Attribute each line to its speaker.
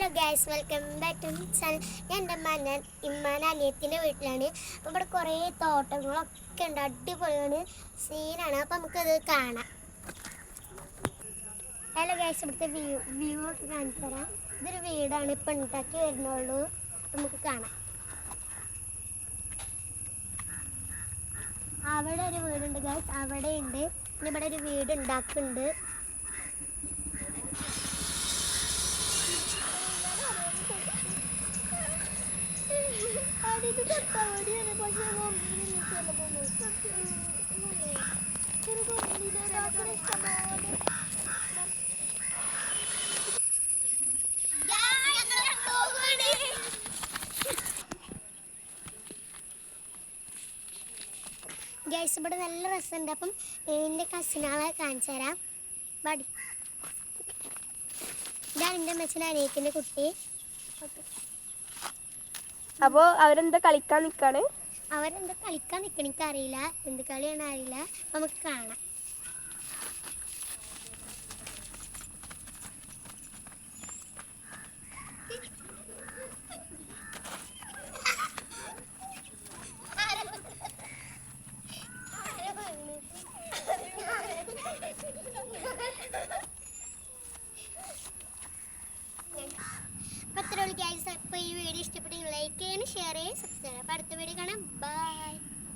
Speaker 1: Hello guys, welcome back to channel. ഞാൻ എൻ്റെ ഇമ്മാൻ്റെ അനിയത്തിൻ്റെ വീട്ടിലാണ്. അപ്പോൾ ഇവിടെ കുറേ തോട്ടങ്ങളൊക്കെ ഉണ്ട്, അടിപൊളിയാണ്, സീനാണ്. അപ്പോൾ നമുക്കത് കാണാം. ഹലോ ഗൈസ്, ഇവിടുത്തെ വ്യൂ ഒക്കെ കാണിച്ചു തരാം. ഇതൊരു വീടാണ്, ഇപ്പം ഉണ്ടാക്കി വരുന്നുള്ളൂ. നമുക്ക് കാണാം. അവിടെ ഒരു വീടുണ്ട് ഗൈസ്, അവിടെ ഉണ്ട്. പിന്നെ ഇവിടെ ഒരു വീട് ഉണ്ടാക്കുന്നുണ്ട്. ഗൈസ്, ഇവിടെ നല്ല രസമുണ്ട്. അപ്പം എൻ്റെ കസിനാളെ കാണിച്ചു തരാം. ബടി, ഇതാണ് എൻ്റെ അമ്മച്ചൻ്റെ അനിയത്തിൻ്റെ കുട്ടി.
Speaker 2: അപ്പോൾ അവരെന്താ കളിക്കാൻ നിൽക്കാണ്?
Speaker 1: അവരെന്താ കളിക്കാൻ നിൽക്കണം, എനിക്കറിയില്ല എന്ത് കളിയാണ് അറിയില്ല. നമുക്ക് കാണാം. അപ്പോൾ ഈ വീഡിയോ ഇഷ്ടപ്പെട്ടെങ്കിൽ ലൈക്ക് ചെയ്യാനും ഷെയർ ചെയ്യാനും സബ്സ്ക്രൈബ്. അപ്പോൾ അടുത്ത വീഡിയോ കാണാം. ബൈ.